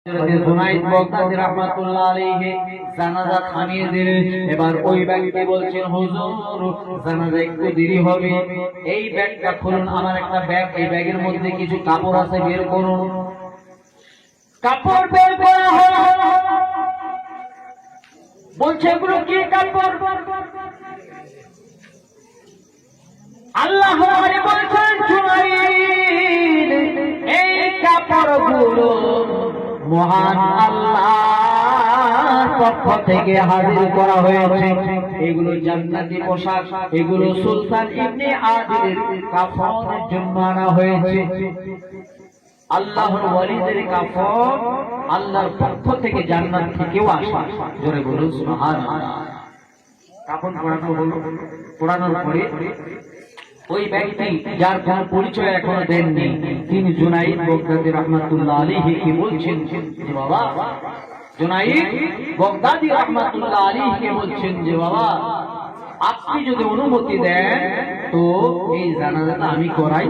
Junaid Baghdadi রাহমাতুল্লাহ আলাইহি জানাজা থামিয়ে দিলেন। এবার ওই ব্যক্তি বলছেন, হুজুর জানাজা একটু দেরি হবে, এই ব্যাগটা খুলুন, আমার একটা ব্যাগ, এই ব্যাগের মধ্যে কিছু কাপড় আছে, বের করুন। কাপড় বের করা হলো, বলছে এগুলো কি কাপড়? আল্লাহ বলছেন, জুনাইদ এই কাপড়গুলো মহান আল্লাহর পক্ষ থেকে হাজির করা হয়েছে। এগুলো জান্নাতি পোশাক, এগুলো সুলতান ইবনে আদিলের কাফনের জন্য আনা হয়েছে। আল্লাহর ওয়ালিদের কাফন আল্লাহর পক্ষ থেকে জান্নাত থেকেও আসে। জোরে বলুন সুবহানাল্লাহ। কাফন পরানো হলো, পরানোর পরে ওই ব্যক্তি যার কোন পরিচয় এখনো দেননি, তিনি জুনাইদ বাগদাদী রাহমাতুল্লাহ আলাইহি কি বলছেন যে বাবা, জুনাইদ বাগদাদী রাহমাতুল্লাহ আলাইহি কে বলছেন যে বাবা, আপনি যদি অনুমতি দেন তো এই জানাজাটা আমি করাই।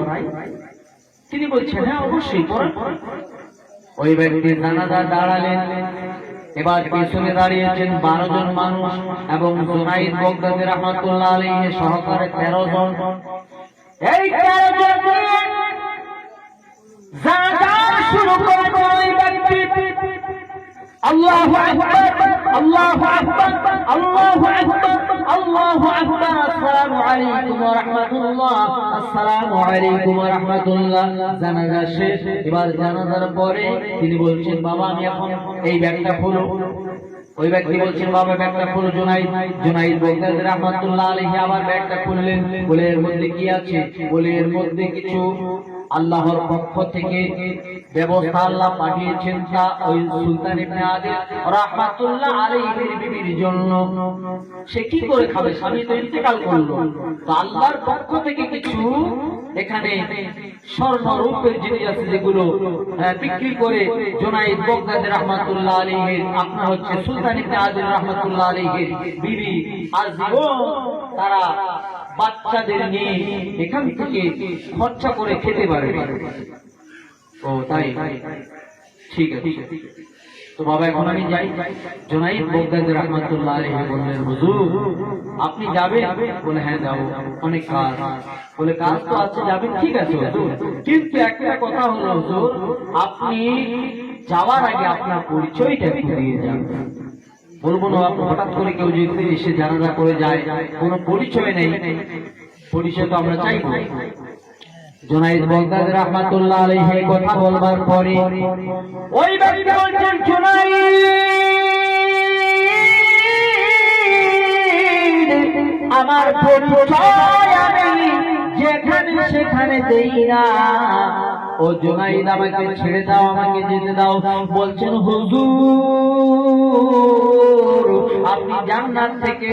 তিনি বলছেন হ্যাঁ অবশ্যই করান। ওই ব্যক্তি জানাজা দাঁড়ালেন। এবার পেছনে দাঁড়িয়েছেন 12 জন মানুষ এবং জুনাইদ বাগদাদী রাহমাতুল্লাহ আলাইহি সহকারে 13 জন। এই 13 জন জানাজা শুরু করে ওই ব্যক্তি আল্লাহু আকবার, আল্লাহু আকবার, আল্লাহু আকবার, আল্লাহু আকবার, আসসালামু আলাইকুম ওয়া রাহমাতুল্লাহ, আসসালামু আলাইকুম ওয়া রাহমাতুল্লাহ। জানাজা শেষ। এবার জানাজার পরে তিনি বলছেন, বাবা আমি এখন এই ব্যাগটা খুলো। ওই ব্যক্তি বলছেন, বাবা ব্যাগটা খুলো। জুনাইদ বাগদাদী রাহমাতুল্লাহ আলাইহি আবার ব্যাগটা খুললেন। বলে এর মধ্যে কি আছে? বলে এর মধ্যে কিছু আল্লাহর পক্ষ থেকে ব্যবস্থা আল্লাহ পাঠিয়েছেন, তা ওই সুলতান ইবনে আদিল রাহমাতুল্লাহ আলাইহির বিবির জন্য। সে কি করে খাবে? স্বামী তো ইন্তেকাল করলো, তো আল্লাহর পক্ষ থেকে কিছু এখানে স্বর্ণ রূপের জিনিস আছে, যেগুলো বিক্রি করে জুনাইদ বাগদাদী রাহমাতুল্লাহ আলাইহির আপনার হচ্ছে সুলতান ইবনে আদিল রাহমাতুল্লাহ আলাইহির বিবি আজীবন তারা বাচ্চাদের নিয়ে এখান থেকে খরচা করে খেতে পারে। ও তাই, ঠিক আছে। তো বাবা এখন আমি যাই। জুনাইদ বাগদাদী রাহমাতুল্লাহ আলাইহি বললেন, হুজুর আপনি যাবেন? বলে হ্যাঁ যাবো, অনেক কাজ। বলে কাজ তো আছে, যাবেন, ঠিক আছে হুজুর, কিন্তু একটা কথা হলো হুজুর, আপনি যাওয়ার আগে আপনার পরিচয়টা একটু দিয়ে যাবেন। বলবো না আপনি হঠাৎ করে কেউ যদি এসে জানাজা করে যায়, কোনো পরিচয় নেই, পরিচয় তো আমরা চাই না। জুনাইদ বাগদাদী রাহমাতুল্লাহ আলাইহি কথা বলবার পরে ওই ব্যক্তি বলছেন, জুনাইদ আমার পরিচয় আমি যেখানে সেখানে দেই না। ও জুনাইদ আমাকে ছেড়ে দাও, আমাকে যেতে দাও। বলছেন, হুজুর আপনি জান্নাত থেকে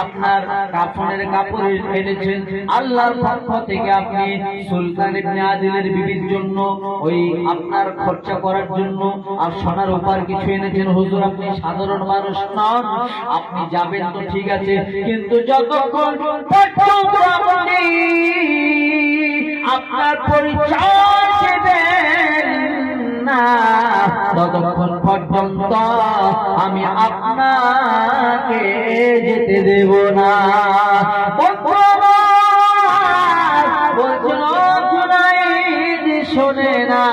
আপনার কাফনের কাপড় এনেছেন, আল্লাহর পক্ষ থেকে আপনি সুলতান ইবনে আদিলের বিবির জন্য ওই আপনার খরচা করার জন্য আর সোনার উপর কিছু এনেছেন। হুজুর আপনি সাধারণ মানুষ নন, আপনি যাবেন তো ঠিক আছে, কিন্তু যতক্ষণ পর্যন্ত আপনি আপনার পরিচয় দেবেন না, ততক্ষণ পর্যন্ত আমি আপনাকে যেতে দেব না। শোনে না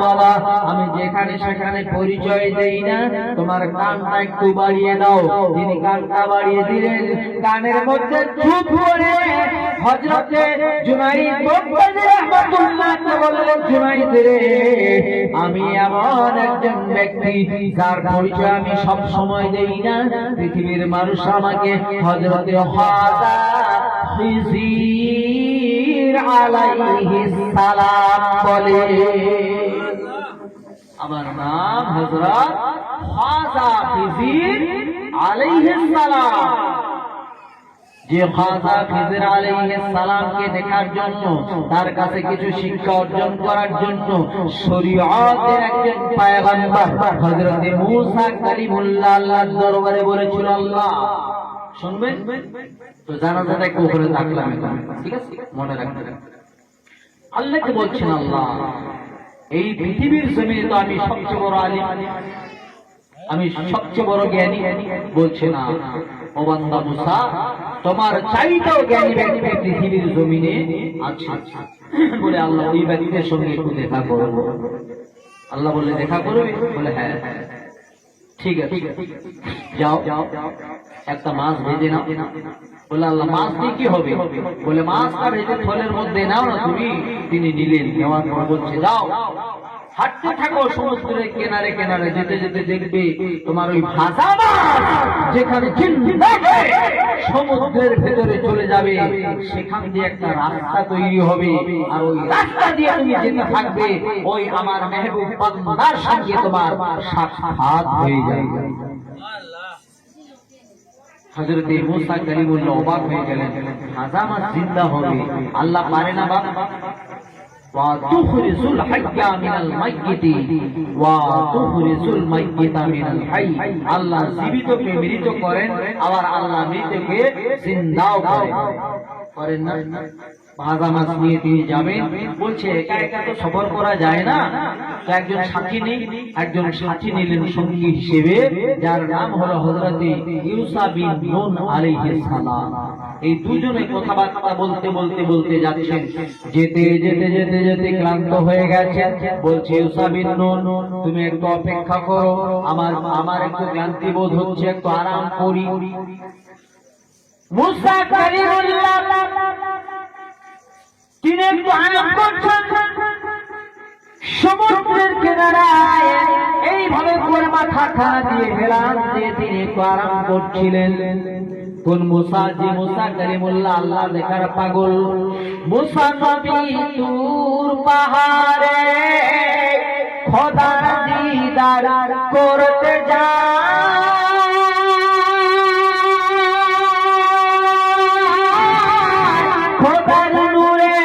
বাবা, আমি যেখানে সেখানে পরিচয় দেই না, তোমার কানটা একটু বাড়িয়ে দাও। তিনি কানটা বাড়িয়ে দিলেন। কানের মধ্যে চুপ করে হযরতে জুনাইদ বাগদাদী রাহমাতুল্লাহ বললেন, জুনাইদ রে, আমি এমন একজন ব্যক্তি যার পরিচয় আমি সব সময় দেই না। পৃথিবীর মানুষ আমাকে হযরতে খাজা খিজির আলাইহিস সালাম বলে। আমার নাম হযরত খাজা খিজির আলাইহিস সালাম। যে খাজা খিজির আলাইহিস সালামকে দেখার জন্য, তার কাছে কিছু শিক্ষা অর্জন করার জন্য শরীয়তের একজন পয়গম্বর হযরত মুসা কালিমুল্লাহ আল্লাহর দরবারে বলেছিল, আল্লাহ শুনবেন তো জানাজাটা একটু ওখানে থাকলাম, ঠিক আছে মনে রাখবেন। আল্লাহকে বলছেন, আল্লাহ এই পৃথিবীর জমিনে তো আমি সবচেয়ে বড় আলিম, আমি সবচেয়ে বড় জ্ঞানী। বলছে না, ও বান্দা মুসা, তোমার চাইতেও জ্ঞানী ব্যক্তি পৃথিবীর জমিনে আছে। বলে আল্লাহ ওই ব্যক্তির সঙ্গে একটু দেখা করবো। আল্লাহ বলে দেখা করবে? বলে হ্যাঁ ঠিক আছে, যাও একটা মাছ ভেজে নাও। বলে আল্লাহ মাছ দিয়ে কি হবে? বলে মাছটা ভেজে থলের মধ্যে নাও না তুমি। তিনি নিলেন, নেওয়ার পর বলছে যাও হাঁটতে থাকো সমুদ্রের কিনারে কিনারে, যেতে যেতে দেখবে তোমার ওই ভাজা মাছ যেখানে সমুদ্রের ভেতরে চলে যাবে, সেখান দিয়ে একটা রাস্তা তৈরি হবে, আর ওই রাস্তা দিয়ে তুমি যেতে থাকবে, ওই আমার মেহবুব বান্দার সঙ্গে তোমার সাক্ষাৎ হয়ে যাবে। হযরত মুসা কালিমুল্লাহ অবাক হয়ে গেলেন, ভাজা মাছ জিন্দা হবে? আল্লাহ পারে না বাবা? وَتُخْرِجُ الْحَيَّ مِنَ الْمَيِّتِ وَتُخْرِجُ الْمَيِّتَ مِنَ الْحَيِّ। আল্লাহ জীবিতকে মৃত করেন, আবার আল্লাহ মৃতকে জিন্দাও করেন না। ভাজা মাছ নিয়ে তিনি যাবেন। বলছে একা একা তো সফর করা যায় না, তো একজন সাথী নেই। একজন সাথী নিলেন সঙ্গী হিসেবে, যার নাম হলো হযরত ইউসা বিন নুন আলাইহিস সালাম। এই দুজনে কথাবার্তা বলতে বলতে বলতে যাচ্ছেন। যেতে যেতে যেতে যেতে ক্লান্ত হয়ে গেছেন। বলছে ইউসা বিন নুন, তুমি একটু অপেক্ষা করো, আমার একটু ক্লান্তি বোধ হচ্ছে, একটু আরাম করি। মুসা কালিমুল্লাহ তিনি একটু আরাম করছেন সমুদ্রের কিনারায়, এইভাবে করে মাথা খাড়া দিয়ে হেলান দিয়ে তিনি একটু আরাম করছিলেন। কোন মুসা? যে মুসা কালিমুল্লাহ আল্লাহ দেখার পাগল। মুসা নবী তুর পাহাড়ে খোদার দিদার করতে যায়, খোদার নূরে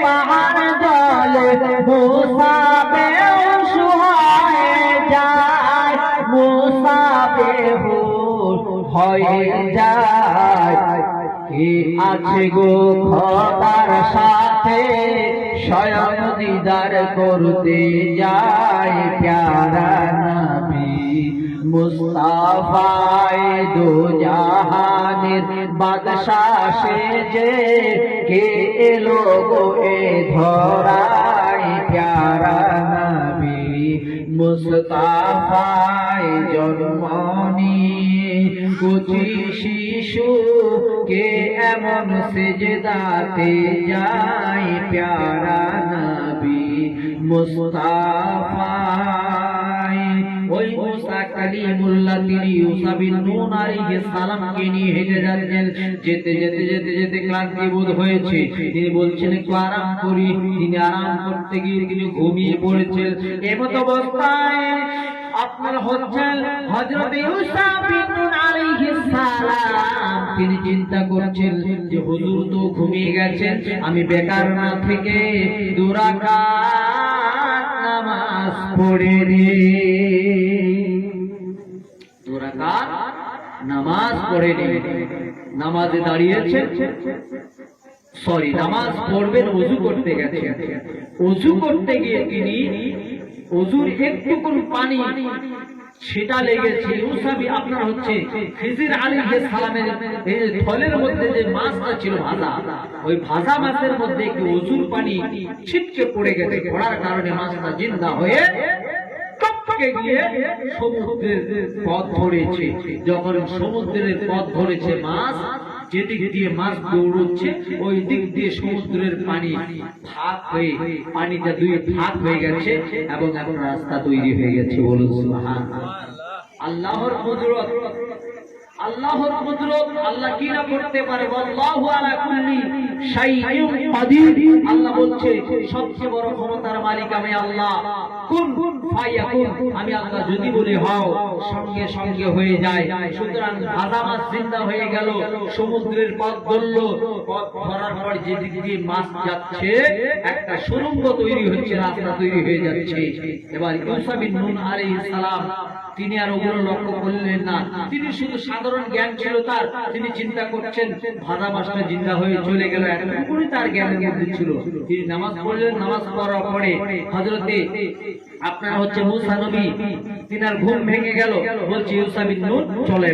পাহাড় জলে মুসা বেহুশ হয়ে যায়, মুসা বেহুশ হয়ে যায়। কে আছে গো খোদার সাথে স্বয়ং দিদার করতে যায়, প্যারা নবী মুস্তাফায়ে দো জাহানের বাদশাহ সেজে কে এলো গো এ ধরায়, প্যারা নবী মুস্তাফায়ে জন্ম নিয়ে কুচি শিশু কে এমন সেজদাতে যায়, প্যারা নবী মুস্তাফায়ে। ওই মুসা কালিমুল্লাহ তিনি ইউসা বিন নুন আলাইহিস সালামকে নিয়ে হেঁটে যাচ্ছেন। যেতে যেতে যেতে যেতে ক্লান্তি বোধ হয়েছে, তিনি বলছেন একটু আরাম করি। তিনি আরাম করতে গিয়ে তিনি ঘুমিয়ে পড়েছেন। এমত অবস্থায় আপনার হচ্ছেন হযরত ইউসা বিন নুন আলাইহিস সালাম। তিনি চিন্তা করছেন যে হুজুর তো ঘুমিয়ে গেছেন, আমি বেকার না থেকে 2 রাকাত নামাজ পড়ে নিই, 2 রাকাত নামাজ পড়ে নিই। নামাজে দাঁড়িয়েছেন, সরি নামাজ পড়বেন, ওযু করতে গেছেন। ওযু করতে গিয়ে তিনি ওযুর একটুকুন পানি সেটা লেগেছে। ইউসাবি আপনার হচ্ছে খিজির আলাইহিস সালামের থলের মধ্যে যে মাছটা ছিল ভাজা, ওই ভাজা মাছের মধ্যে একটু ওযুর পানি ছিটকে পড়ে গেছে। পড়ার কারণে মাছটা জিন্দা হয়ে টপকে গিয়ে সমুদ্রের পথ ধরেছে। যখন সমুদ্রের পথ ধরেছে মাছ, যেদিক দিয়ে মাছ দৌড়চ্ছে ওই দিক দিয়ে সমুদ্রের পানি ভাগ হয়ে, পানিটা 2 ভাগ হয়ে গেছে এবং এখন রাস্তা তৈরি হয়ে গেছে। বলুন সুবহানাল্লাহ। আল্লাহর কুদরত, আল্লাহর কুদরত, আল্লাহ কি না করতে পারে। আল্লাহু আলা কুল্লি শাইইন কাদির। আল্লাহ বলছে সবচেয়ে বড় ক্ষমতার মালিক আমি আল্লাহ। কুন ফায়াকুন, আমি আল্লাহ যদি বলি হও সঙ্গে সঙ্গে হয়ে যায়। সুতরাং ভাজা মাছ জিন্দা হয়ে গেল, সমুদ্রের পথ ধরলো, পথ ধরার পর যেদিক দিয়ে মাছ যাচ্ছে একটা সুড়ঙ্গ তৈরি হচ্ছে, রাস্তা তৈরি হয়ে যাচ্ছে। এবার ইউসা বিন নূন আলাইহিস সালাম তিনি আর ওগুলো লক্ষ্য করলেন না, তিনি শুধু সাধারণ জ্ঞান ছিল তার, তিনি চিন্তা করছেন ভাজা মাছটা জিন্দা হয়ে চলে গেল, এতটুকুই তার জ্ঞানের মধ্যে ছিল। তিনি নামাজ পড়লেন, নামাজ পড়ার পরে হযরতে আপনার হচ্ছে মূসা নবী, তিনার ঘুম ভেঙে গেল, বলছে ইউসা বিন নূন চলে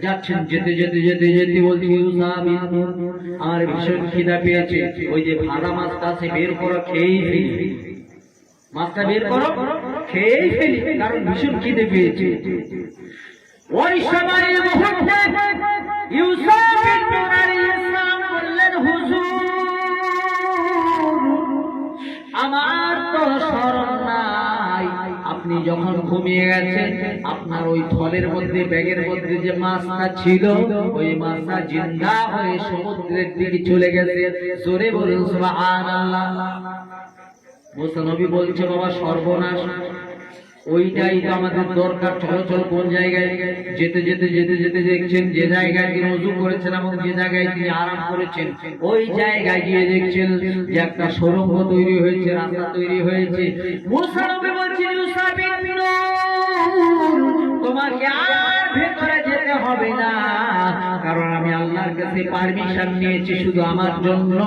যাচ্ছেন, যেতে যেতে যেতে যেতে বলছে ইউসা বিন নূন আমার ভীষণ খিদা পেয়েছে, ওই যে ভাজা মাছটা আছে বের করো, খেয়েই ফেলি, মাছটা বের করো খেয়েই ফেলি, কারণ ভীষণ খিদে পেয়েছে। ওই সময় মুহূর্তে ইউসা বিন নূন আলাইহিস সালাম বললেন, হুজুর আমার তো স্মরণ নাই, আপনি যখন ঘুমিয়ে গেছেন আপনার ওই থলের মধ্যে ব্যাগের মধ্যে যে মাছটা ছিল ওই মাছটা জিন্দা হয়ে সমুদ্রের দিকে চলে গেছে। জোরে বলুন সুবহানাল্লাহ। মুসা নবী বলছে, বাবা সর্বনাশ, ওইটাই তো আমাদের দরকার, চলো চলো কোন জায়গায়। যেতে যেতে যেতে যেতে দেখছেন যে জায়গায় তিনি ওযু করেছেন এবং যে জায়গায় তিনি আরাম করেছেন ওই জায়গায় গিয়ে দেখছেন যে একটা সুড়ঙ্গ তৈরি হয়েছে, রাস্তা তৈরি হয়েছে। মুসা নবী বলছেন, ইউসা বিন নূন তোমাকে আর ভেতরে যেতে হবে না, কারণ আমি আল্লাহর কাছে পারমিশন নিয়েছি শুধু আমার জন্য,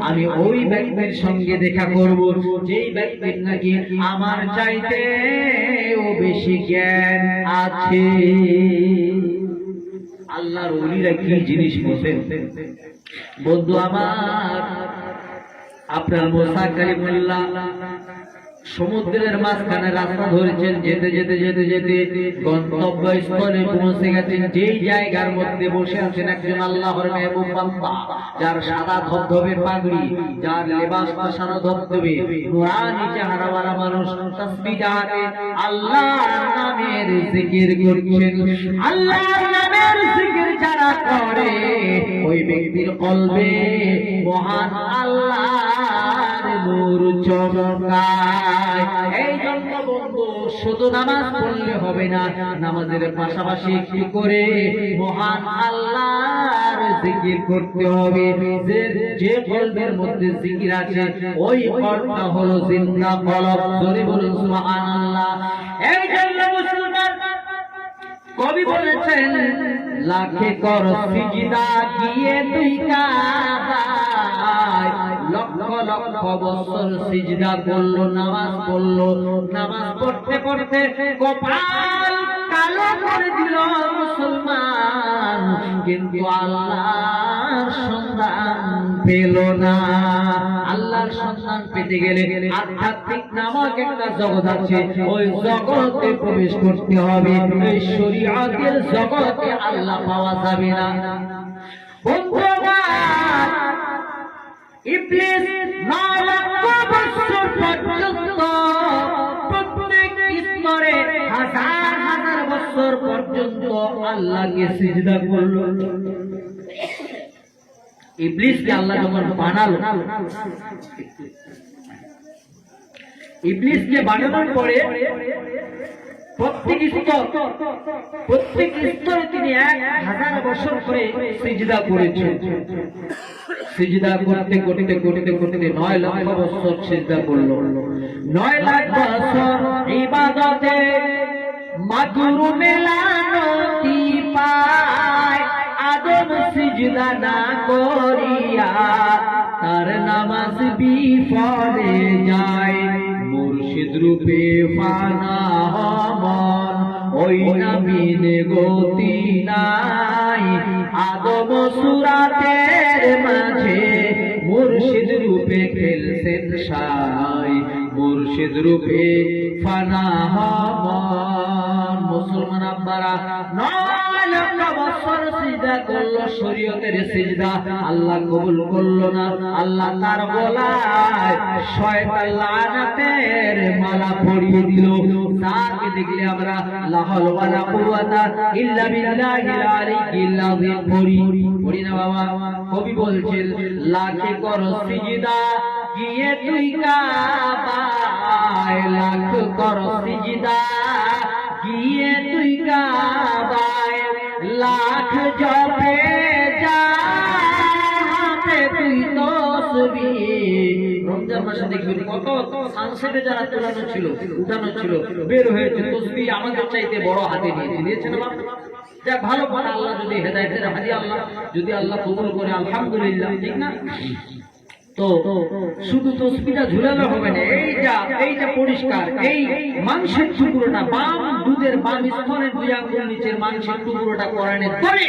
আমি ওই ব্যক্তির সঙ্গে দেখা করব যেই ব্যক্তির নাকি আমার চাইতে ও বেশি জ্ঞান আছে। আল্লাহর ওলিরা কি জিনিস বোঝেন বন্ধু আমার। আপনার মুসা কালিমুল্লাহ সমুদ্রের মাঝখানে রাস্তা ধরেছেন, যেতে যেতে যেতে যেতে গন্তব্যস্থলে পৌঁছে গেছেন। যেই জায়গার মধ্যে বসে আছেন একজন আল্লাহর মেহবুব বান্দা, যার সাদা ধবধবে পাগড়ি, যার লেবাসটা সাদা ধবধবে, নুরানি চেহারাওয়ালা মানুষ, তাসবিহ হাতে আল্লাহর নামের জিকির করছেন। আল্লাহর নামের জিকির যারা করে ওই ব্যক্তির কলবে মহান আল্লাহর নূর চমকায়। এই জন্য বন্ধু শুধু নামাজ পড়লে হবে না, নামাজের পাশাপাশি কি করে মহান আল্লাহর জিকির করতে হবে। যে কলবের মধ্যে জিকির আছে ওই কলবটা হলো জিন্দা কলব। জোরে বলুন সুবহানাল্লাহ। এই জন্য মুসলমান কবি বলেছেন, লাখে কর সিজদা গিয়ে তুই কাবায়, লক্ষ লক্ষ বছর সিজদা করলো, নামাজ পড়লো, নামাজ পড়তে পড়তে কপাল কালো করে দিল মুসলমান, কিন্তু আল্লাহর সন্ধান পেল না। আল্লাহর সন্ধান পেতে গেলে আধ্যাত্মিক নামক একটা জগৎ আছে, ওই জগতে প্রবেশ করতে হবে। এই শরীয়তের জগতে আল্লাহ পাওয়া যাবে না। বন্ধুরা ইবলিস 9 লক্ষ বছর পর্যন্ত প্রত্যেক স্তরে হাজার হাজার বছর পর্যন্ত আল্লাহকে সিজদা করলো। ইবলিসকে আল্লাহ যখন বানালো, ইবলিসকে বানানোর পরে প্রত্যেক স্তরে তিনি 1000 বছর করে সিজদা করেছেন। সিজদা করতে করতে করতে করতে 9 লক্ষ বছর সিজদা করলো। 9 লাখ বছর ইবাদতে মাকরু মেলানতি পায়, আদম সিজদা না করিয়া তার নামাজ বিফলে যায়। মুর্শিদ রূপে ফানা হমন ওই নামিনে গতি নাই, আদম সুরাতের মাঝে মুর্শিদ রূপে খেলছেন সাই, মুর্শিদ রূপে ফানা হমন। মুসলমান আব্বারা 9 লক্ষ বছর সিজদা করলো, শরীয়তের সিজদা আল্লাহ কবুল করলো না। আল্লাহ তার গলায় শয়তান লানাতের মালা পরিয়ে দিল। তাকে দেখলে আমরা লা হাওলা ওয়ালা কুওয়াতা ইল্লা বিল্লাহিল আলিয়্যিল আযীম পড়ি না বাবা। কবি বলছেন, লাখে করো সিজদা গিয়ে তুই কাবায় লাখ কর সিজদা, গিয়ে তুই কাবায় লাখ জপে যা, হাতে তুই তসবিহ। রমজান মাসে দেখবেন কত সানসেটে যারা তোলানো ছিল, উঠানো ছিল, বের হয়েছে তসবিহ আমাদের চাইতে বড় হাতে নিয়েছে না বাবা? যাক ভালো কথা, আল্লাহ যদি হেদায়েতের হাদি আল্লাহ যদি আল্লাহ কবুল করে আলহামদুলিল্লাহ, ঠিক না? তো শুধু তসবিহটা ঝুলানো হবে না, এইটা পরিষ্কার, এই মাংসের টুকরোটা বাম দুধের বাম স্তনের দুই আঙ্গুল নিচের মাংসের টুকরোটা কোরআনে ধরে,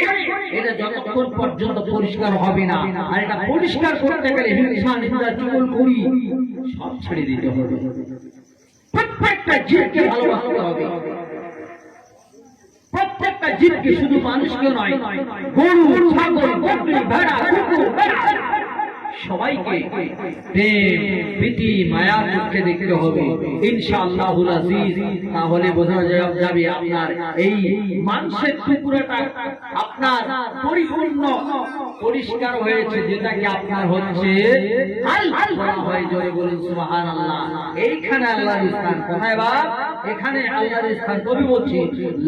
এটা যতক্ষণ পর্যন্ত পরিষ্কার হবে না, আর এটা পরিষ্কার করতে গেলে হিংসা নিন্দা চুগলখড়ি সব ছেড়ে দিতে হবে। প্রত্যেকটা জীবকে ভালোবাসতে হবে, প্রত্যেকটা জীবকে, শুধু মানুষকে নয়, গরু ছাগল বকরি ভেড়া কুকুর সবাইকে প্রেম প্রীতি মায়া চোখে দেখতে হবে ইনশাআল্লাহুল আজিজ। তাহলে বোঝা যাবে আপনার এই মাংসের টুকরোটা আপনার পরিপূর্ণ পরিষ্কার হয়েছে, যেটাকে আপনার হচ্ছে বলা হয়। জোরে বলুন সুবহানাল্লাহ। এইখানে আল্লাহর স্থান কোথায় বাপ? এখানে আল্লাহর স্থান। কবি বলছে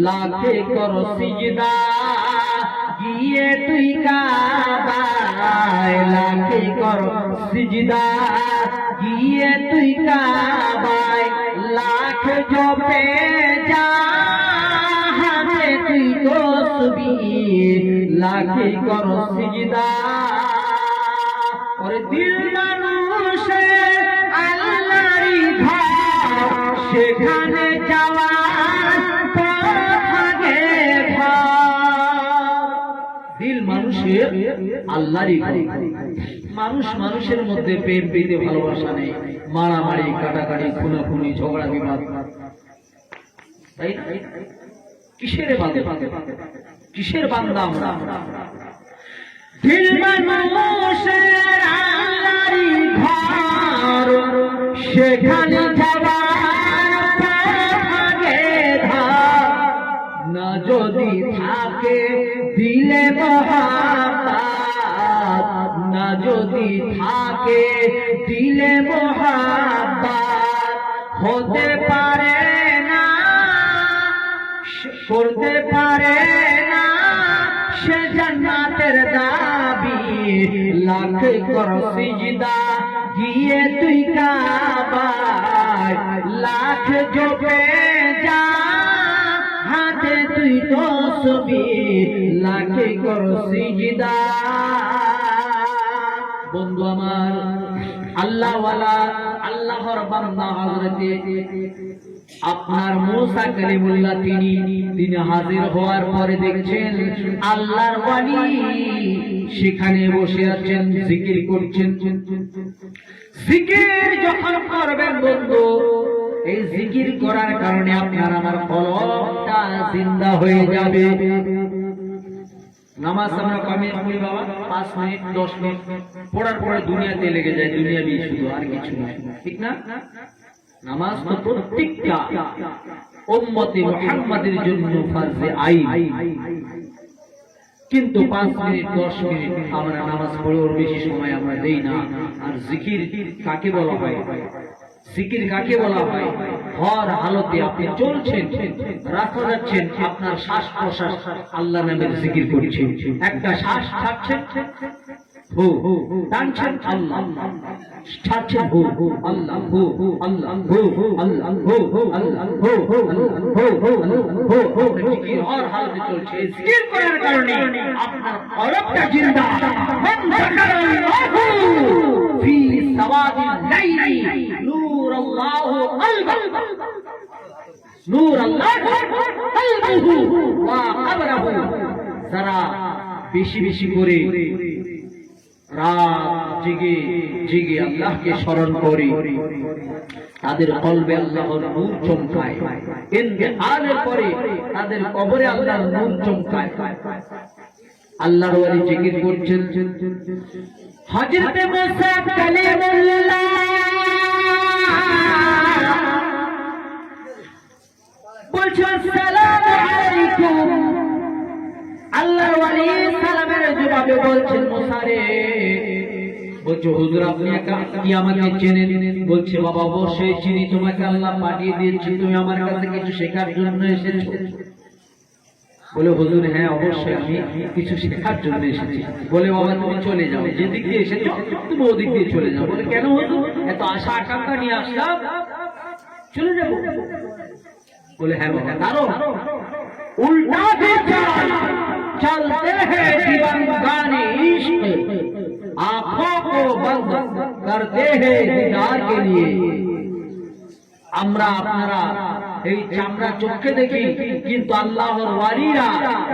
লাখে কর সিজদা, গিয়ে তুই কাবায় লাখে কর সিজদা, গিয়ে তুই কাবায় লাখ জপে যা, হাতে তুই তসবিহ লাখে কর সিজদা। ওরে দিল মানুষের আল্লাহরই ঘর, সেখানে যাওয়ার থাকে দিল মানুষের আল্লাহরই ঘর। মানুষ মানুষের মধ্যে প্রেম প্রীতি ভালোবাসা নেই, মারামারি কাটাকাটি খুনাখুনি ঝগড়া বিবাদ, তাই না? কিসের বান্দা, কিসের বান্দা আমরা? দিল মানুষের আল্লাহরই ঘর, সেখানে যাওয়ার থাকে ধার, না যদি থাকে দিলে মহাব্বত, না যদি থাকে দিলে মহাব্বত, হতে পারে না করতে পারে না সে জান্নাতের দাবি। লাখ কর সিজদা, গিয়ে তুই কাবায় লাখ জপে যা, হাতে তুই তসবিহ লাখে কর সিজদা। বন্ধু আমার, আল্লাহ ওয়ালা আল্লাহর বান্দা হযরতে আপনার মুসা কালিমুল্লাহ তিনি হাজির হওয়ার পরে দেখছেন আল্লাহর ওয়ালি সেখানে বসে আছেন, জিকির করছেন। জিকির যখন করবেন বন্ধু, এই জিকির করার কারণে আপনার আমার কলবটা জিন্দা হয়ে যাবে। নামাজ আমরা কমে পড়ি বাবা, 5 মিনিট 10 মিনিট পড়ার পরে দুনিয়াতে লেগে যায়, দুনিয়াবি শুধু, আর কিছু না, ঠিক না? নামাজ তো প্রত্যেকটা উম্মতে মুহাম্মাদের জন্য ফরজে আইন, কিন্তু 5 মিনিট 10 মিনিট আমরা নামাজ পড়ে ওর বেশি সময় আমরা দেই না। আর জিকির কাকে বলা হয়? জিকির কাকে বলা হয়? হর হালতে আপনি চলছেন, রাস্তা যাচ্ছেন, আপনার শ্বাস প্রশ্বাস আল্লাহ নামের জিকির করছেন, একটা শ্বাস ছাড়ছেন হো টানছেন আল্লাহ, ছাড়ছেন হো আল্লাহ, হো আল্লাহ, হো আল্লাহ, হো আল্লাহ, হো আল্লাহ, হো জিকির হর হালতে চলছে। জিকির করার কারণে আপনার কলবটা জিন্দা। মান যাকারাল্লাহু ফি সাওয়াদিল লাইলি নূরাল্লাহু কলবাহু, নূরাল্লাহু কলবাহু ওয়া কবরহু। যারা বেশি বেশি করে রাত জেগে জেগে আল্লাহকে স্মরণ করে, তাদের কলবে আল্লাহর নূর চমকায়। ইন্তেকালের পরে তাদের কবরে আল্লাহর নূর চমকায়। আল্লাহর ওয়ালি জিকির করছেন। হযরত মুসা কালিমুল্লাহ বলছেন আসসালামু আলাইকুম। আল্লাহর ওয়ালি সালামের জবাবে বলছেন মুসা রে বলছে হুজুর আপনি কি আমাকে চেনেন? বলছে বাবা অবশ্যই চিনি, তোমাকে আল্লাহ পাঠিয়ে দিয়েছে, তুমি আমার কাছে কিছু শেখার জন্য এসেছো। বলে হুজুর হ্যাঁ অবশ্যই আমি কিছু শেখার জন্য এসেছি। বলে বাবা তুমি চলে যাও, যেদিক দিয়ে এসেছো তুমি ওদিক দিয়ে চলে যাও। বলে কেন হুজুর, এত আশা আকাঙ্ক্ষা নিয়ে আসলাম, চলে যাবো? बोले है बाबा, कारो उल्टा से चलते हैं दीवानगाने इश्क, आंखों को बंद करते हैं दीदार के लिए। আমরা আপনারা এই চামড়া চোখে দেখি, কিন্তু আল্লাহর ওয়ালিরা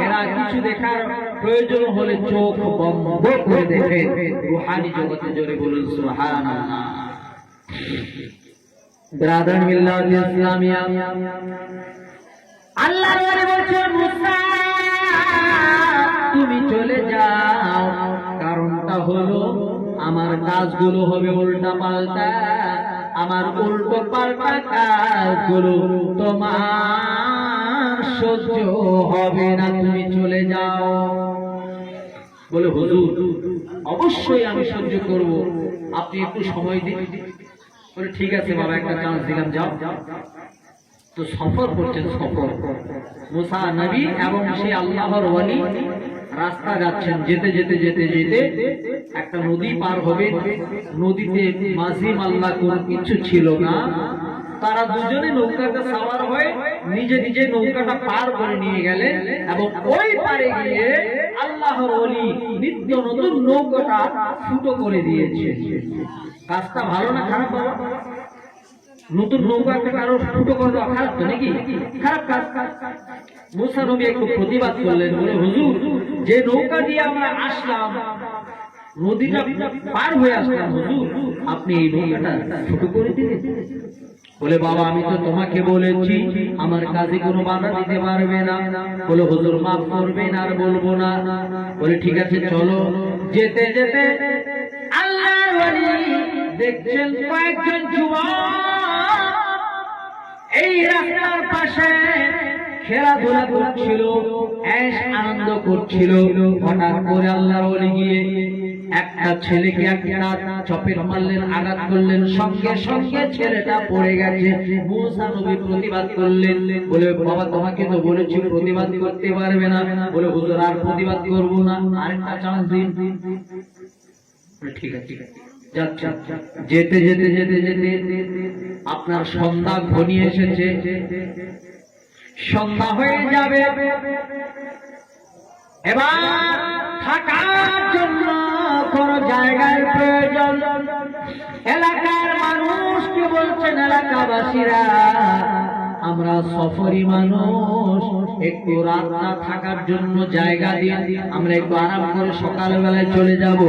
এরা কিছু দেখার প্রয়োজন হলে চোখ বন্ধ করে দেখে। রূহানি জগতে জোরে বলুন সুবহানাল্লাহ। ব্রাদার মিল্লাত ইসলামিয়া, আল্লাহর ওলি বলছে মুসা তুমি চলে যাও, কারণটা হলো আমার কাজগুলো হবে উল্টা পাল্টা, আমার উল্টো পাল্টা কাজগুলো তোমার সহ্য হবে না, তুমি চলে যাও। বলে হুজুর অবশ্যই আমি সহ্য করব, আপনি একটু সময় দিন। বলে ঠিক আছে বাবা, একটা চান্স দিলাম, যাও। তো সফর করছেন, সফর মুসা নবী এবং সেই আল্লাহর ওয়ালি রাস্তা যাচ্ছেন। যেতে যেতে যেতে যেতে একটা নদী পার হবে। নদীতে মাঝি মাল্লা কোনো কিছু ছিল না, তারা দুজনে নৌকাতে সাওয়ার হয়ে নিজে নিজে নৌকাটা পার করে নিয়ে গেলেন এবং ওই পারে গিয়ে আল্লাহর ওলি নিত্য নতুন নৌকাটা ফুটো করে দিয়েছে। কাজটা ভালো না খারাপ? নতুন নৌকা একটা কারো ফুটো করে দেওয়া খারাপ তো নাকি? খারাপ কাজ। মুসা নবী একটু প্রতিবাদ করলেন, বলে হুজুর যে নৌকা দিয়ে আমরা আসলাম, নদীটা পার হয়ে আসলাম, হুজুর আপনি এই নৌকাটা ফুটো করে দিলেন। বলে বাবা আমি তো তোমাকে বলেছি আমার কাজে কোনো বাধা দিতে পারবে না। বলে হুজুর মাফ করবেন, আর বলবো না। বলে ঠিক আছে চলো। যেতে যেতে আল্লাহর ওলি দেখছেন কয়েকজন যুবক এই রাস্তার পাশে খেলাধুলা করছিল, ऐश আনন্দ করছিল। হঠাৎ করে আল্লাহর ওলি গিয়ে একটা ছেলেকে একটা চপেট মারলেন, আঘাত করলেন, সঙ্গে সঙ্গে ছেলেটা পড়ে গেছে। মুসা নবী প্রতিবাদ করলেন। বলে বাবা তোমাকে তো বলেছি প্রতিবাদ করতে পারবে না। বলে হুজুর আর প্রতিবাদ করব না, আরেকটা চান্স দিন। ঠিক আছে ঠিক আছে। যেতে যেতে যেতে যেতে আপনার সন্ধ্যা ঘনিয়ে এসেছে, সন্ধ্যা হয়ে যাবে। এবার থাকার জন্য কোন জায়গার প্রয়োজন। এলাকার মানুষকে বলছেন এলাকাবাসীরা আমরা সফরি মানুষ, একটু রাতটা থাকার জন্য জায়গা দিয়ে আমরা একটু আরাম করে সকালবেলায় চলে যাব।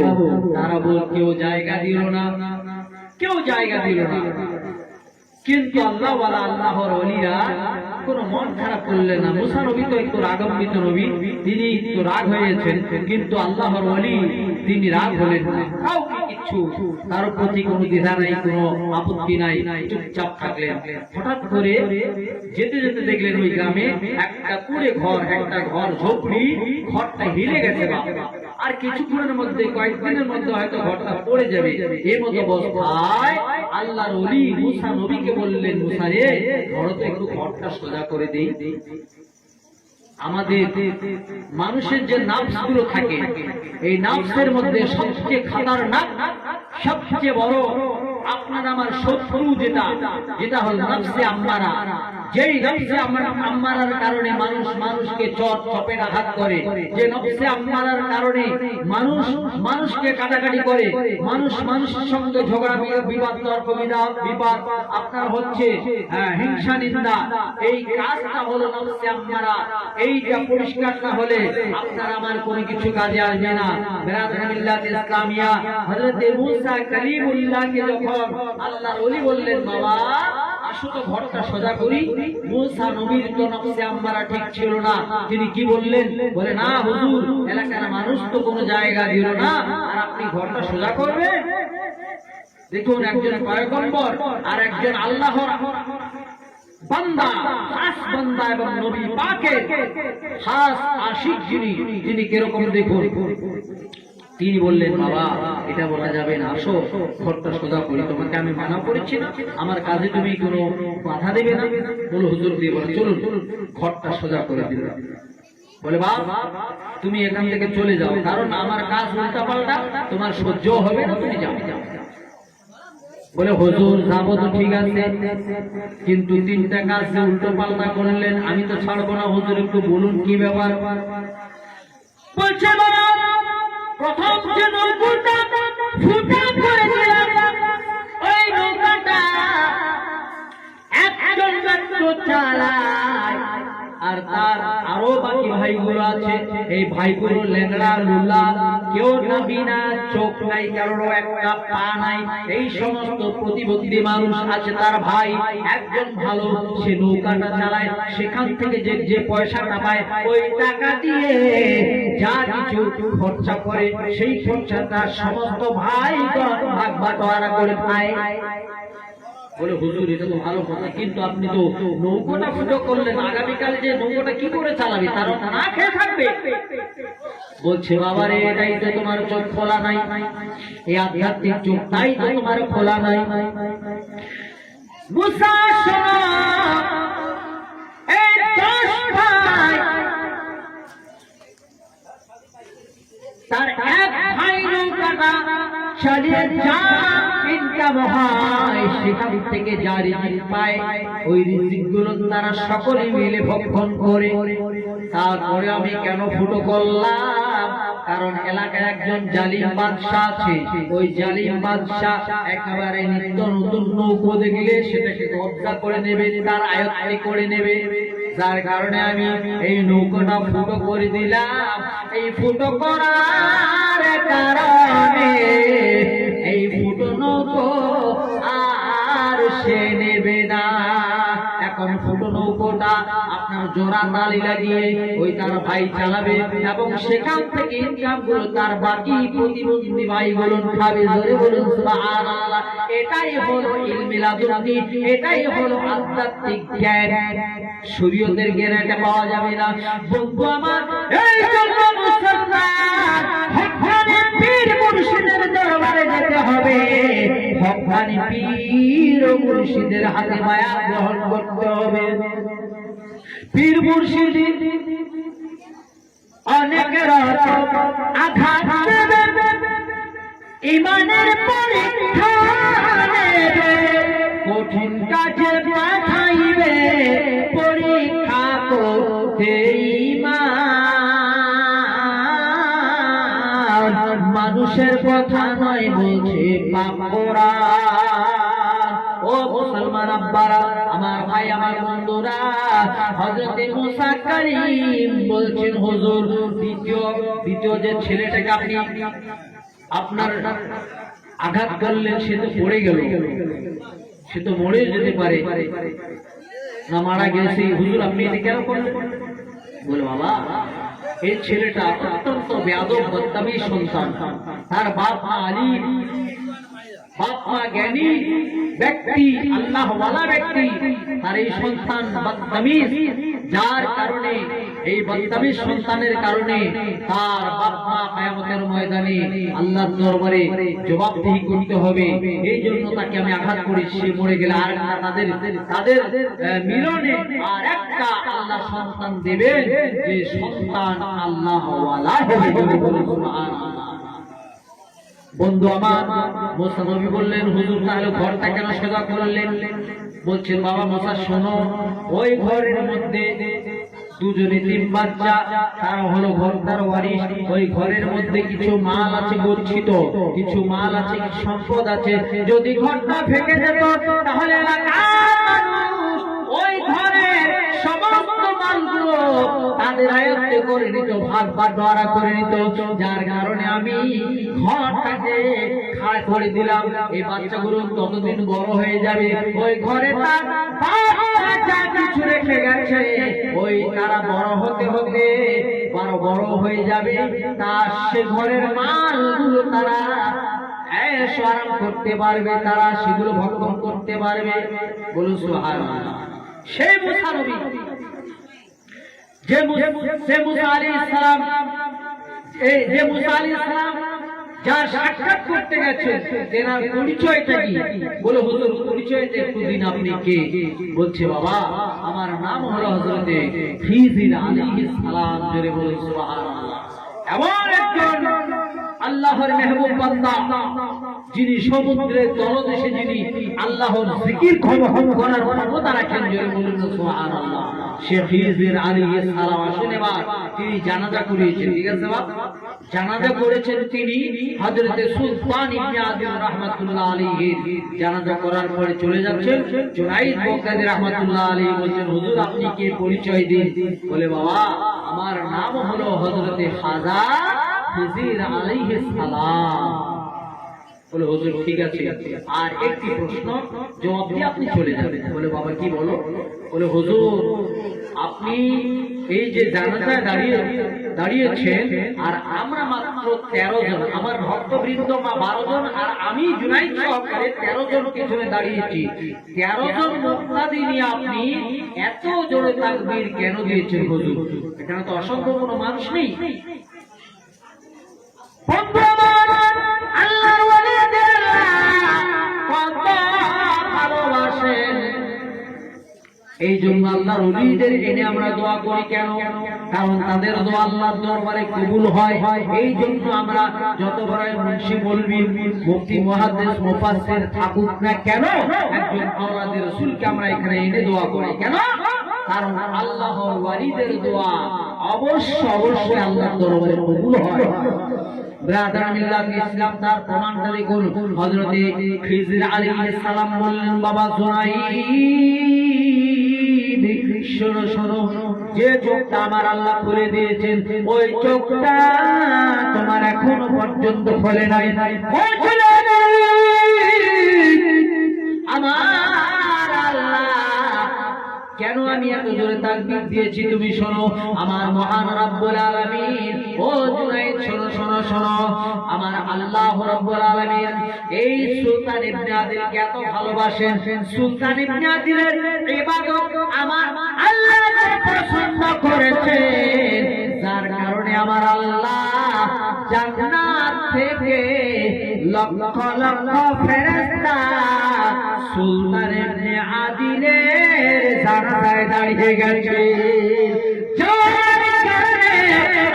তারা বল কেউ জায়গা দিল না, কেউ জায়গা দিল না। কিন্তু আল্লাহওয়ালা আল্লাহর ওলিরা কোনো মন খারাপ করলেন না। মুসা নবী তো একটু রাগান্বিত নবী, তিনি একটু রাগ হয়েছেন, কিন্তু আল্লাহর ওলি তিনি রাগ হলেন না। কাউকে কিচ্ছু তার প্রতি কোনো দ্বিধা নাই, কোনো আপত্তি নাই, চুপচাপ থাকলেন। হঠাৎ করে যেতে যেতে দেখলেন ওই গ্রামে একটা কুড়ে ঘর, একটা ঘর ঝোপড়ি, ঘরটা হিলে গেছে। আর কিছুক্ষণের মধ্যে, কয়েকদিনের মধ্যে হয়তো ঘরটা পড়ে যাবে। এর মতো অবস্থায় আল্লাহর ওলি মুসা নবীকে বললেন মুসা রে ঘর তো একটু ঘরটা সোজা করে দেই। আমাদের মানুষের যে নাফসগুলো থাকে, এই নাফসের মধ্যে সবচেয়ে খাতারনাক, সবচেয়ে বড় আপনার আমার শত্রু যেটা, যেটা হল নফসে আম্মারা। যেই নফসে আম্মারার কারণে মানুষ মানুষকে চপেট আঘাত করে, যে নফসে আম্মারার কারণে মানুষ মানুষকে কাটাকাটি করে, মানুষ মানুষের সঙ্গে ঝগড়া বিবাদ তর্ক বিবাদ আপনার হচ্ছে হিংসা নিন্দা, এই কাজটা হলো নফসে আম্মারা। এইটা পরিষ্কার না হলে আপনার আমার কোনো কিছু কাজে আসবে না। বিরাদরান মিল্লাত ইসলামিয়া, হযরত মুসা কালিমুল্লাহকে যখন আল্লাহর ওলি বললেন বাবা আসো তো ঘরটা সোজা করি, মুসা নবীর তো নফসে আম্মারা ঠিক ছিল না। তিনি কি বললেন? বলে না হুজুর এলাকার মানুষ তো কোনো জায়গা দিল না, আর আপনি ঘরটা সোজা করবেন? দেখুন একজন পয়গম্বর আর একজন আল্লাহর বান্দা, খাস বান্দা এবং নবী পাকের খাস আশিক যিনি, তিনি কিরকম দেখুন। তিনি বললেন, বাবা এটা বলা যাবে না, আসো ঘরটা সোজা করি, তোমাকে আমি মানা করেছি না, আমার কাজে তুমি কোনো বাধা দেবে না। বলো হুজুর দিয়ে বলে চলুন, ঘরটা সোজা করে দিল। বলে বাবা তুমি এখান থেকে চলে যাও, কারণ আমার কাজ উল্টা পাল্টা, তোমার সহ্য হবে না, তুমি যাও। বলে হুজুর যাবো তো ঠিক আছে, কিন্তু তিনটা কাজ যে উল্টো পাল্টা করলেন আমি তো ছাড়বো না হুজুর, একটু বলুন কি ব্যাপার। বলছে বাবা প্রথম যে নৌকাটা ফুটা করে দিলাম, ওই নৌকাটা একজন মাত্র চালায়, আর তার আরো বাকি ভাইগুলো আছে, এই ভাইগুলো লেংড়া লুলা, কেউ নাবি না, চোখ নাই, কারোর একটা পা নাই, এই সমস্ত প্রতিবন্ধী মানুষ আছে। তার ভাই একজন ভালো, সে নৌকাটা চালায়, সেখান থেকে যে পয়সাটা পায় ওই টাকা দিয়ে যা কিছু খরচা করে সেই খরচাটা সমস্ত ভাই ভাগ বাটোয়ারা করে খায়। বলে হুজুর এটা তো ভালো কথা, কিন্তু আপনি তো নৌকাটা ফুটো করলেন, আগামীকালে যে নৌকাটা কি করে চালাবে, তারা না খেয়ে থাকবে। বলছে বাবারে এটাই তো তোমার চোখ খোলা নাই, এই আধ্যাত্মিক চোখটাই তো তোমার খোলা নাই। মুসা শোনো, এই 10 ভাই, তার এক ভাই নৌকাটা চালিয়ে যা ইনকাম হয় সেখান থেকে যা রিজিক পায় ওই রিজিকগুলো তারা সকলে মিলে ভক্ষণ করে। তারপরে আমি কেন ফুটো করলাম, কারণ এলাকায় একজন জালিম বাদশা আছে, ওই জালিম বাদশা একেবারে নিত্য নতুন নৌকো দেখলে সেটাকে কব্জা করে নেবে, তার আয়ত্তে করে নেবে, যার কারণে আমি এই নৌকোটা ফুটো করে দিলাম। এই ফুটো করার কারণে এই ফুটো নৌকো আর সে নেবে না। এখন ফুটো নৌকোটা আপনার জোড়া তালি লাগিয়ে ওই তার ভাই চালাবে, এবং সেখান থেকে ইনকাম গুলো তার বাকি প্রতিবন্ধী ভাইগুলো খাবে। জোরে বলুন সুবহানাল্লাহ। এটাই হলো ইলমে লাদুন্নি, এটাই হলো আধ্যাত্মিক জ্ঞান। শরীয়তের জ্ঞান এটা পাওয়া যাবে না। বন্ধু আমার, এই জন্য মুসলমান হক্কানি পীর মুর্শিদের দরবারে যেতে হবে, হক্কানি পীর মুর্শিদের হাতে বায়াত গ্রহণ করতে হবে। পীর মুর্শিদ অনেকের আঘাত দেবে, ইমানের পরীক্ষা নেবে, কঠিন কাজে পাঠাইবে পরীক্ষা করতে ঈমান। মানুষের কথা নয় বলছে পাপ করা। ও মুসলমান আব্বারা, আমার ভাই, আমার বন্ধুরা, হযরতে মুসা কারীম বলছেন হুজুর দ্বিতীয় যে ছেলেটাকে আপনি আপনার আঘাত করলেন সে তো পড়ে গেল, সে তো মরে যেতে পারে না মারা গেছে, হুজুর আপনি এটা কেন করলেন? বলে বাবা এই ছেলেটা অত্যন্ত বেয়াদব বদতমিজ সন্তান, তার বাপ মা আলিম, বাপ মা জ্ঞানী ব্যক্তি, আল্লাহ ওয়ালা ব্যক্তি, তার এই সন্তান বদতমিজ, যার কারণে এই বদতমিজ সন্তানের কারণে তার বাপ মা কিয়ামতের ময়দানে আল্লাহর দরবারে জবাবদিহি করতে হবে। এই জন্য তাকে আমি আঘাত করি, সে মরে গেলে আর তাদের মিলনে আর একটা আল্লাহ সন্তান দেবে, যে সন্তান আল্লাহ ওয়ালা হবে। সুবহানাল্লাহ। বন্ধু আমার, মুসা নবী বললেন হুজুর তাহলে ঘরটা কেন সোজা করলেন? বলছেন বাবা মুসা শোনো, ওই ঘরের মধ্যে দুজনে তিন বাচ্চা, তারা হলো ঘরদার ওয়ারিশ। ওই ঘরের মধ্যে কিছু মাল আছে গচ্ছিত, কিছু মাল আছে, কিছু সম্পদ আছে। যদি ঘরটা ভেঙে যেত তাহলে এলাকার মানুষ ওই ঘরের সমস্ত মালগুলো তাদের আয়ত্তে করে নিত, ভাগ বাটোয়ারা করে নিত, যার কারণে আমি ঘরটাকে খাড়া করে দিলাম। এই বাচ্চাগুলো ততদিন বড় হয়ে যাবে, ওই ঘরে তার যা কিছু রেখে গেছে ওই তারা বড় হতে হতে বড় হয়ে যাবে, তার সে ঘরের মালগুলো তারা আরাম করতে পারবে, তারা সেগুলো ভক্ষণ করতে পারবে। বলুন সুবহানাল্লাহ। সেই মুসা নবী, যে মুসা আলাইহিস সালাম যার সাক্ষাৎ করতে গেছেন তেনার পরিচয়টা কি? বলে হুজুর পরিচয়টা একটু দিন আপনি কে? বলছে বাবা আমার নাম হলো হযরতে খিজির আলাইহিস সালাম। জোরে বলুন সুবহানাল্লাহ। এমন একজন আল্লাহর মেহবুব বান্দা যিনি সমুদ্রের তলদেশে যিনি আল্লাহর জিকির করার ক্ষমতা রাখেন। জোরে বলুন সুবহানাল্লাহ। শেখ খিজির আলাইহিস সালাম আসেন এবার তিনি জানাজা করিয়েছেন। ঠিক আছে বাবা, জানাজা করেছেন তিনি হযরতে সুলতান ইবনে আদিল রাহমাতুল্লাহ আলাইহি। জানাজা করার পরে চলে যাচ্ছেন, জুনাইদ বগদাদি রাহমাতুল্লাহ আলাইহি বলেন হুজুর আপনি কে, পরিচয় দিন। বলে বাবা আমার নাম হলো হযরতে খাজা খিজির আলাইহিস সালাম। বলে হুজুর ঠিক আছে, আর একটি প্রশ্ন জবাব দিয়ে আপনি চলে যাবেন। বলে বাবা কি বলো? বলে হুজুর আপনি এই যে জানাজায় দাঁড়িয়েছেন আর আমরা মাত্র 13 জন, আমার ভক্তবৃন্দ 12 জন আর আমি জুনাইদ সহকারে 13 জন পিছনে দাঁড়িয়েছি। 13 জন মুক্তাদি নিয়ে আপনি এত জোরে তাকবীর কেন দিয়েছেন হুজুর? এখানে তো অসংখ্য কোনো মানুষ নেই। বন্ধু আমার আল্লাহর ওয়ালিদের কত ভালোবাসেন, এই জন্য আল্লাহর ওলিদের এনে আমরা দোয়া করি কেন? কারণ তাদের দোয়া আল্লাহর দরবারে কবুল হয়। এই জন্য আমরা যত বড় মুন্সি বলবি মুফতি মুহাদ্দিস মুফাসসির থাকুক না কেন, একজন আওলাদের রাসূলকে আমরা এখানে এনে দোয়া করি কেন? কারণ আল্লাহর ওলিদের দোয়া অবশ্যই আল্লাহর দরবারে কবুল হয়। ব্রাদার মিল্লাত ইসলাম তার প্রমাণটা দেখুন। হযরতে খিজির আলাইহিস সালাম বললেন বাবা জুনাইদ শোনো শোনো, যে চোখটা আমার আল্লাহ খুলে দিয়েছেন ওই চোখটা তোমার এখনো পর্যন্ত খোলে নাই। আমার আল্লাহ কেন আমি এত জোরে তাকবীর দিয়েছি তুমি শোনো। আমার মহান রব্বুল আলামিন, ও জুনাইদ শোনো শোনো শোনো, আমার আল্লাহ রব্বুল আলামিন এই সুলতান ইবনে আদিলকে এত ভালোবাসেন। সুলতান ইবনে আদিলের ইবাদত আমার আল্লাহ পছন্দ করেছেন, যার কারণে আমার আল্লাহ জান্নাত থেকে লক্ষ লক্ষ ফেরেশতা সুলতান ইবনে আদিলের জানাজায় দাঁড়িয়ে গেছে।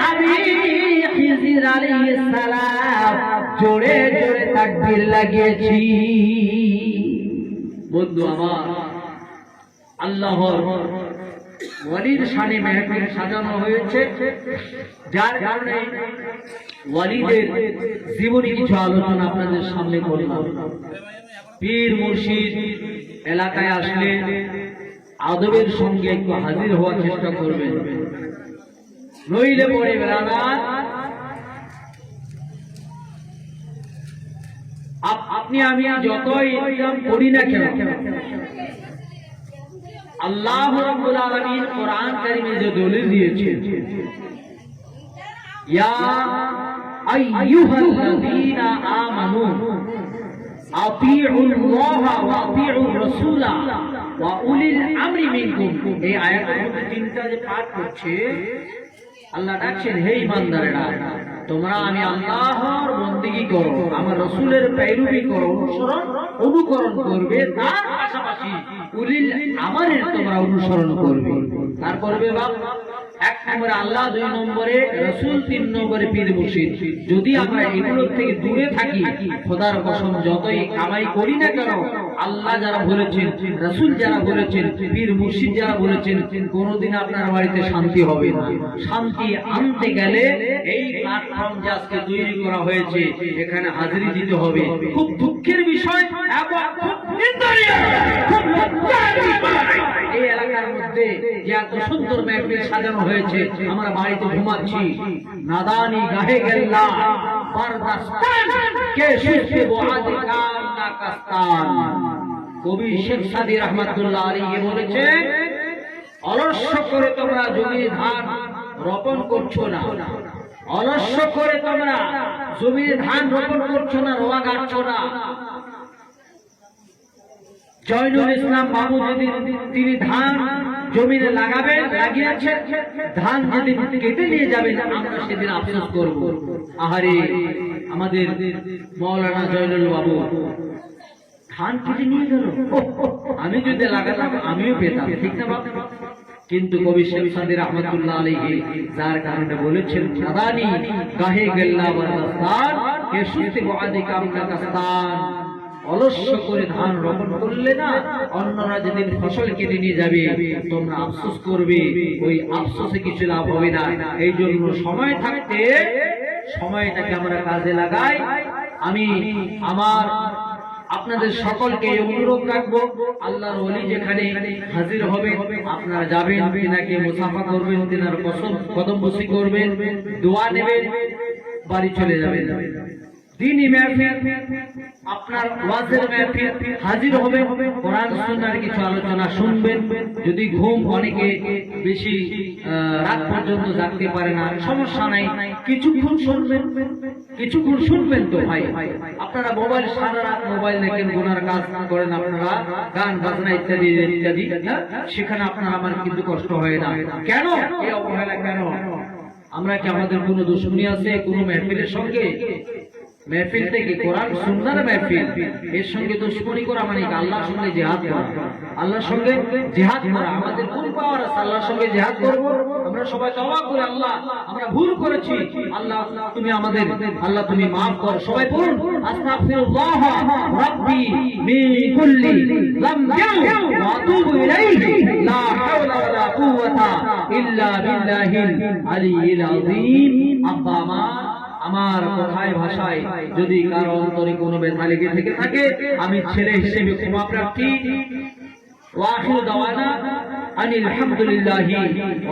আমি খিজির আলাইহিস সালাম জোরে জোরে তাকবীর লাগিয়েছি। বন্ধু আমার আল্লাহর ওয়ালির শানে মেহফিল সাজানো হয়েছে, যার কারণে ওয়ালিদের জীবনী কিছু আলোচনা আপনাদের সামনে করলাম। পীর মুর্শিদ এলাকায় আসলে আদবের সঙ্গে একটু হাজির হওয়ার চেষ্টা করবেন, নইলে পরে বেড়ানার আপনি আমি যতই ইনকাম করি না কেন, আল্লাহ রাব্বুল আলামিন কোরআন কারীমে যে দলিল দিয়েছেন, ইয়া আইয়ুহাল্লাযীনা আমানু আতিউল্লাহ ওয়া আতিউর রাসূলা ওয়া উলিল আমরি মিনকুম। এই আয়াতের মধ্যে তিনটা যে পাঠ করছে, আল্লাহ ডাকছেন হে ঈমানদারেরা তোমরা আমি আল্লাহর বন্দেগী করো, আমার রাসূলের পেরোবি করো, অনুকরণ করবে, তার পাশাপাশি উলিল আমরের তোমরা অনুসরণ করবে। তার করবে বাবা এক নম্বরে আল্লাহ, দুই নম্বরে রাসূল, তিন নম্বরে পীর মুর্শিদ। যদি আমরা এগুলোর থেকে দূরে থাকি, খোদার কসম যতই কামাই করি না কেন, আল্লাহ যারা বলেছেন, রাসূল যারা বলেছেন, পীর মুর্শিদ যারা বলেছেন, কোনোদিন আপনার বাড়িতে শান্তি হবে না। শান্তি আনতে গেলে এই প্ল্যাটফর্ম যে আজকে তৈরি করা হয়েছে, এখানে হাজিরি দিতে হবে। খুব দুঃখের বিষয় এবং খুব নিন্দনীয়, খুব লজ্জার বিষয়, এই এলাকার মধ্যে যে এত সুন্দর মেহফিল সাজানো হয়েছে, আমরা বাড়িতে ঘুমাচ্ছি, নাদানি গাহে গেল্লা বারদাস্তান কে সুস্তে বহাদ কাম না কাস্তান। কবি শেখ সাদী রহমাতুল্লাহ আলাইহি বলেছে, অলস্য করে তোমরা জমির ধান রোপণ করছো না, অলস্য করে তোমরা জমির ধান রোপণ করছো না, রোয়া গাড়ছো না। জয়নুল ইসলাম বাবু যেদিন তিনি ধান জমিনে লাগাবেন, লাগিয়েছেন, ধান যেদিন কেটে নিয়ে যাবেন, আমরা সেদিন আফসোস করব, আহারে আমাদের মাওলানা জয়নুল বাবু ধান কেটে নিয়ে গেল। আমি যদি লাগাতাম আমিও পেতাম, ঠিক না বাবা? কিন্তু কবি শেখ সাদী রহমাতুল্লাহ আলাইহি যার কারণে বলেছেন, নাদানি গাহে গেল্লা বরদাস্তান কে সুস্তি বাদে কামনা কাস্তান। অলস্য করে ধান রোপণ করলে না, অন্যরা যেদিন ফসল কেটে নিয়ে যাবে তোমরা আফসোস করবে, ওই আফসোসে কিছু লাভ হবে না। এই জন্য সময় থাকতে সময়টাকে আমরা কাজে লাগাই। আমি আমার আপনাদের সকলকে অনুরোধ রাখবো, আল্লাহর ওলি যেখানে হাজির হবে আপনারা যাবেন, তিনাকে মুসাফা করবেন, তিনার কদম বসি করবেন, দোয়া নেবেন, বাড়ি চলে যাবেন। দ্বীনি মাহফিল, আপনার ওয়াজের মাহফিল, হাজির হবে, কোরআন সুন্নাহর কিছু আলোচনা শুনবেন। যদি ঘুম অনেকে বেশি রাত পর্যন্ত জাগতে পারে না, সমস্যা নাই, কিছুক্ষণ শুনবেন তো ভাই। আপনারা মোবাইল সারা রাত মোবাইল দেখেন, গুনার কাজ করেন, আপনারা গান বাজনা ইত্যাদি ইত্যাদি, সেখানে আপনার আমার কিন্তু কষ্ট হয় না। কেন এই অবহেলা? কেন? আমরা কি আমাদের কোনো দুশ্মনী আছে কোনো মাহফিলের সঙ্গে? महफिल থেকে কোরআন সুন্নাহর महफिल এর সঙ্গে দুশমনি করা মানে আল্লাহর সঙ্গে জিহাদ করা। আল্লাহর সঙ্গে জিহাদ করা আমাদের কোন পাওয়ার আছে? আল্লাহর সঙ্গে জিহাদ করব। আমরা সবাই তওবা করি, আল্লাহ আমরা ভুল করেছি, আল্লাহ তুমি আমাদের, আল্লাহ তুমি maaf করো। সবাই বলুন আস্তাগফিরুল্লাহ রাব্বি মিন কুল্লি যামবিন ওয়া আতুবু ইলাইহি লা হাওলা ওয়ালা কুওয়াতা ইল্লা বিল্লাহিল আলিয়্যিল আযীম। আব্বা আমার কথায় ভাষায় যদি কারো অন্তরে কোনো ব্যথা লেগে থেকে থাকে, আমি ছেলে হিসেবে ক্ষমা প্রার্থী। ওয়াখিরু দাওয়ানা আনিল হামদুলিল্লাহি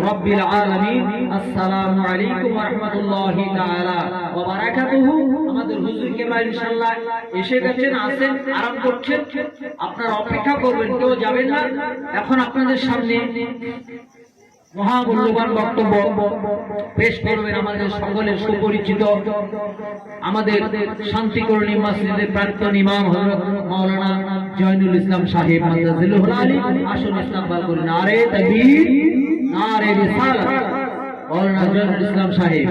রাব্বিল আলামিন। আসসালামু আলাইকুম ওয়া রাহমাতুল্লাহি তাআলা ওয়া বারাকাতুহু। আমাদের হুজুর কেবলা ইনশাআল্লাহ এসে গেছেন, আছেন, আরাম করছেন, আপনারা অপেক্ষা করবেন, কেউ যাবেন না। এখন আপনাদের সামনে মহামূল্যবান বক্তব্য পেশ করবেন আমাদের সকলের সুপরিচিত, আমাদের শান্তিকরণী মসজিদের প্রাক্তন ইমাম হযরত মাওলানা জয়নুল ইসলাম সাহেব মাদ্রাসাতুল আলী। আসুন ইসলামবাদ করি, নারে তাকবীর, নারে রিসালাত। মাওলানা জয়নুল ইসলাম সাহেব।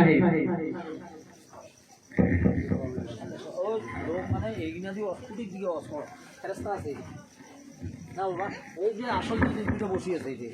মানে এইনাদি অস্ফুটিক দিকে অস্ফট ফেরেশতা আছে না বাবা, এই যে আসল দিকে বসিয়েছে এই যে